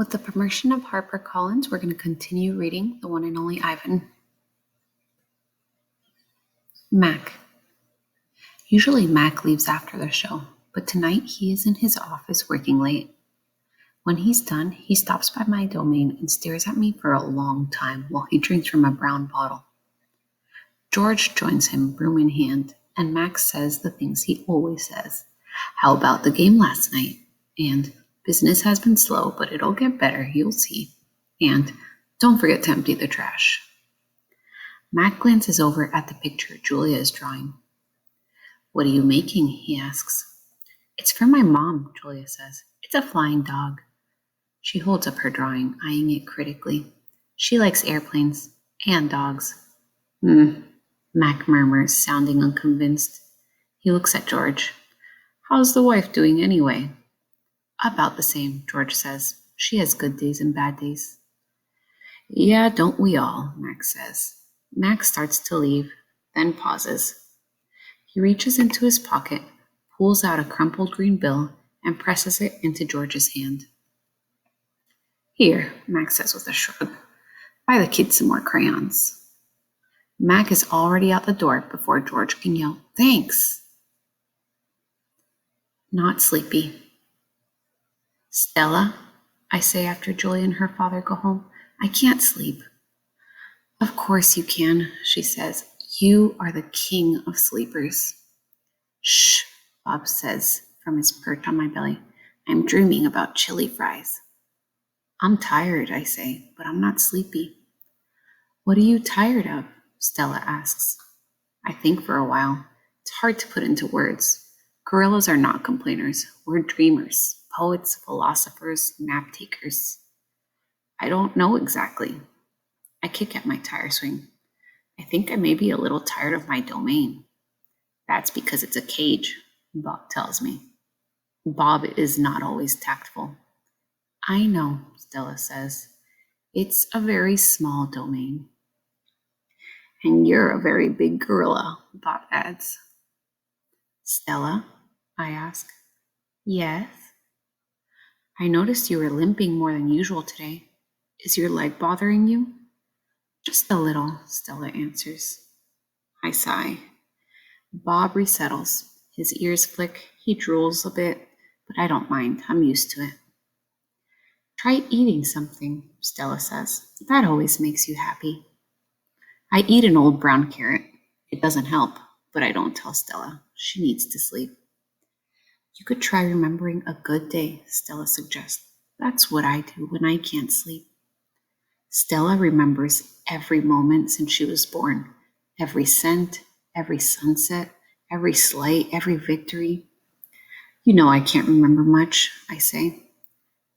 With the permission of HarperCollins, we're going to continue reading The One and Only Ivan. Mac. Usually Mac leaves after the show, but tonight he is in his office working late. When he's done, he stops by my domain and stares at me for a long time while he drinks from a brown bottle. George joins him, broom in hand, and Max says the things he always says. How about the game last night? And business has been slow, but it'll get better, you'll see. And don't forget to empty the trash. Mac glances over at the picture Julia is drawing. What are you making? He asks. It's for my mom, Julia says. It's a flying dog. She holds up her drawing, eyeing it critically. She likes airplanes and dogs. Mac murmurs, sounding unconvinced. He looks at George. How's the wife doing anyway? About the same, George says. She has good days and bad days. Yeah, don't we all, Max says. Max starts to leave, then pauses. He reaches into his pocket, pulls out a crumpled green bill, and presses it into George's hand. Here, Max says with a shrug. Buy the kids some more crayons. Mac is already out the door before George can yell, Thanks. Not sleepy. Stella, I say after Julia and her father go home, I can't sleep. Of course you can, she says. You are the king of sleepers. Shh, Bob says from his perch on my belly. I'm dreaming about chili fries. I'm tired, I say, but I'm not sleepy. What are you tired of? Stella asks. I think for a while. It's hard to put into words. Gorillas are not complainers. We're dreamers, poets, philosophers, nap takers. I don't know exactly. I kick at my tire swing. I think I may be a little tired of my domain. That's because it's a cage, Bob tells me. Bob is not always tactful. I know, Stella says. It's a very small domain. And you're a very big gorilla, Bob adds. Stella, I ask. Yes? I noticed you were limping more than usual today. Is your leg bothering you? Just a little, Stella answers. I sigh. Bob resettles. His ears flick. He drools a bit, but I don't mind. I'm used to it. Try eating something, Stella says. That always makes you happy. I eat an old brown carrot. It doesn't help, but I don't tell Stella. She needs to sleep. You could try remembering a good day, Stella suggests. That's what I do when I can't sleep. Stella remembers every moment since she was born. Every scent, every sunset, every slight, every victory. You know I can't remember much, I say.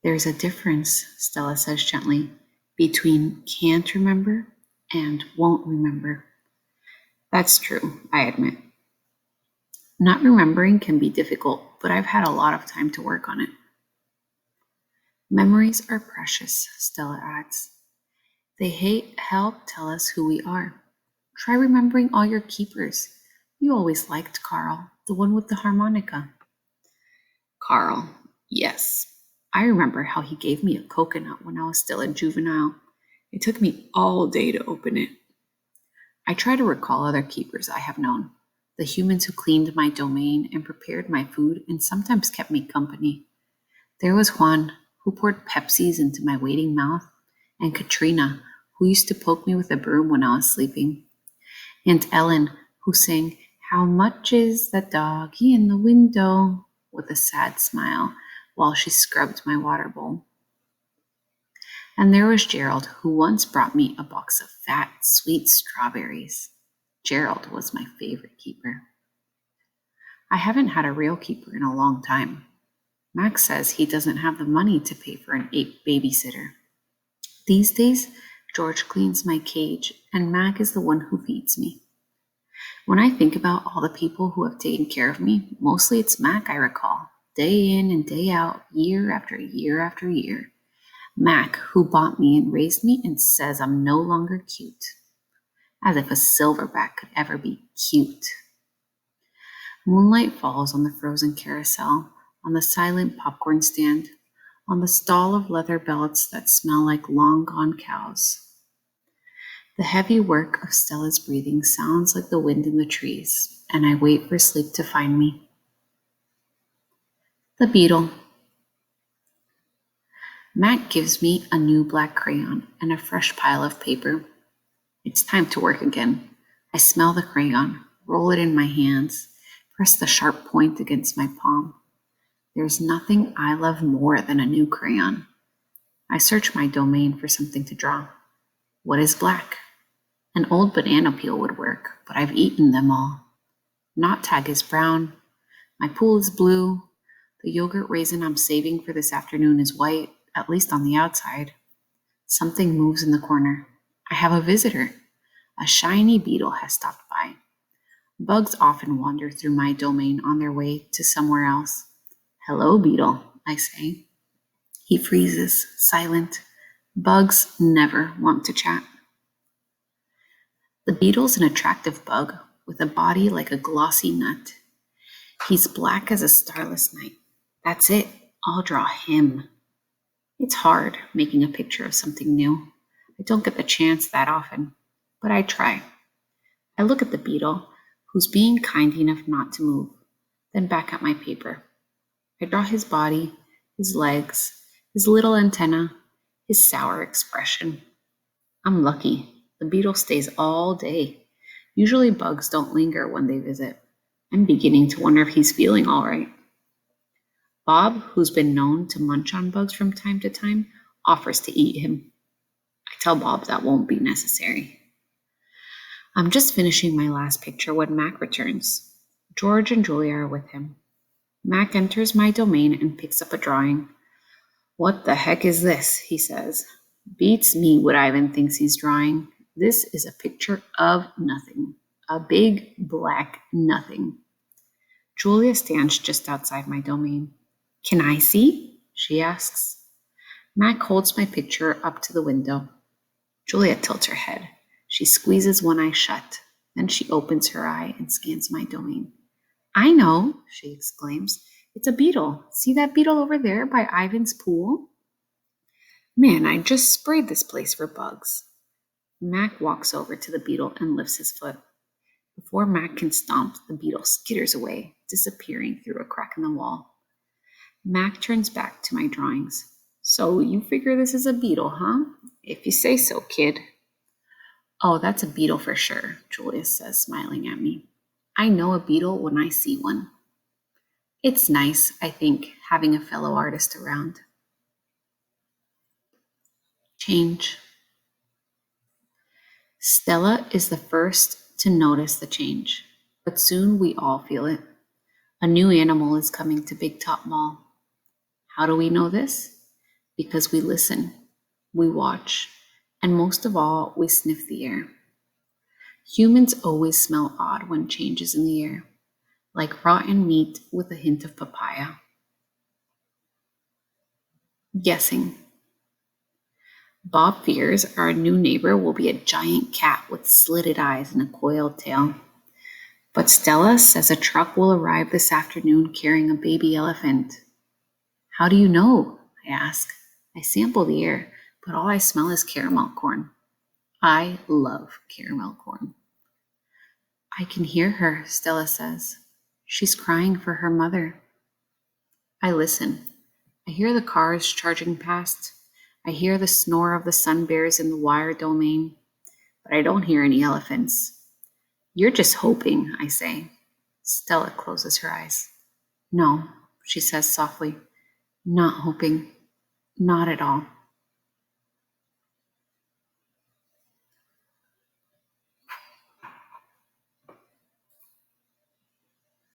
There's a difference, Stella says gently, between can't remember and won't remember. That's true, I admit. Not remembering can be difficult, but I've had a lot of time to work on it. Memories are precious, Stella adds. They help tell us who we are. Try remembering all your keepers. You always liked Carl, the one with the harmonica. Carl, yes. I remember how he gave me a coconut when I was still a juvenile. It took me all day to open it. I try to recall other keepers I have known, the humans who cleaned my domain and prepared my food and sometimes kept me company. There was Juan, who poured Pepsis into my waiting mouth, and Katrina, who used to poke me with a broom when I was sleeping, and Ellen, who sang, How much is that doggy in the window, with a sad smile while she scrubbed my water bowl. And there was Gerald, who once brought me a box of fat, sweet strawberries. Gerald was my favorite keeper. I haven't had a real keeper in a long time. Max says he doesn't have the money to pay for an babysitter. These days, George cleans my cage, and Mac is the one who feeds me. When I think about all the people who have taken care of me, mostly it's Mac I recall, day in and day out, year after year after year. Mac, who bought me and raised me and says I'm no longer cute. As if a silverback could ever be cute. Moonlight falls on the frozen carousel, on the silent popcorn stand, on the stall of leather belts that smell like long-gone cows. The heavy work of Stella's breathing sounds like the wind in the trees, and I wait for sleep to find me. The beetle. Matt gives me a new black crayon and a fresh pile of paper. It's time to work again. I smell the crayon, roll it in my hands, press the sharp point against my palm. There's nothing I love more than a new crayon. I search my domain for something to draw. What is black? An old banana peel would work, but I've eaten them all. Knot tag is brown. My pool is blue. The yogurt raisin I'm saving for this afternoon is white, at least on the outside. Something moves in the corner. I have a visitor. A shiny beetle has stopped by. Bugs often wander through my domain on their way to somewhere else. Hello, beetle, I say. He freezes, silent. Bugs never want to chat. The beetle's an attractive bug with a body like a glossy nut. He's black as a starless night. That's it. I'll draw him. It's hard making a picture of something new. I don't get the chance that often, but I try. I look at the beetle, who's being kind enough not to move, then back at my paper. I draw his body, his legs, his little antenna, his sour expression. I'm lucky. The beetle stays all day. Usually bugs don't linger when they visit. I'm beginning to wonder if he's feeling all right. Bob, who's been known to munch on bugs from time to time, offers to eat him. I tell Bob that won't be necessary. I'm just finishing my last picture when Mac returns. George and Julia are with him. Mac enters my domain and picks up a drawing. What the heck is this? He says. Beats me what Ivan thinks he's drawing. This is a picture of nothing. A big black nothing. Julia stands just outside my domain. Can I see? She asks. Mac holds my picture up to the window. Julia tilts her head. She squeezes one eye shut. Then she opens her eye and scans my domain. I know, she exclaims. It's a beetle. See that beetle over there by Ivan's pool? Man, I just sprayed this place for bugs. Mac walks over to the beetle and lifts his foot. Before Mac can stomp, the beetle skitters away, disappearing through a crack in the wall. Mac turns back to my drawings. So you figure this is a beetle, huh? If you say so, kid. Oh, that's a beetle for sure, Julia says, smiling at me. I know a beetle when I see one. It's nice, I think, having a fellow artist around. Change. Stella is the first to notice the change, but soon we all feel it. A new animal is coming to Big Top Mall. How do we know this? Because we listen, we watch, and most of all, we sniff the air. Humans always smell odd when change is in the air, like rotten meat with a hint of papaya. Guessing. Bob fears our new neighbor will be a giant cat with slitted eyes and a coiled tail. But Stella says a truck will arrive this afternoon carrying a baby elephant. How do you know? I ask. I sample the air, but all I smell is caramel corn. I love caramel corn. I can hear her, Stella says. She's crying for her mother. I listen. I hear the cars charging past. I hear the snore of the sun bears in the wire domain, but I don't hear any elephants. You're just hoping, I say. Stella closes her eyes. No, she says softly. Not hoping. Not at all.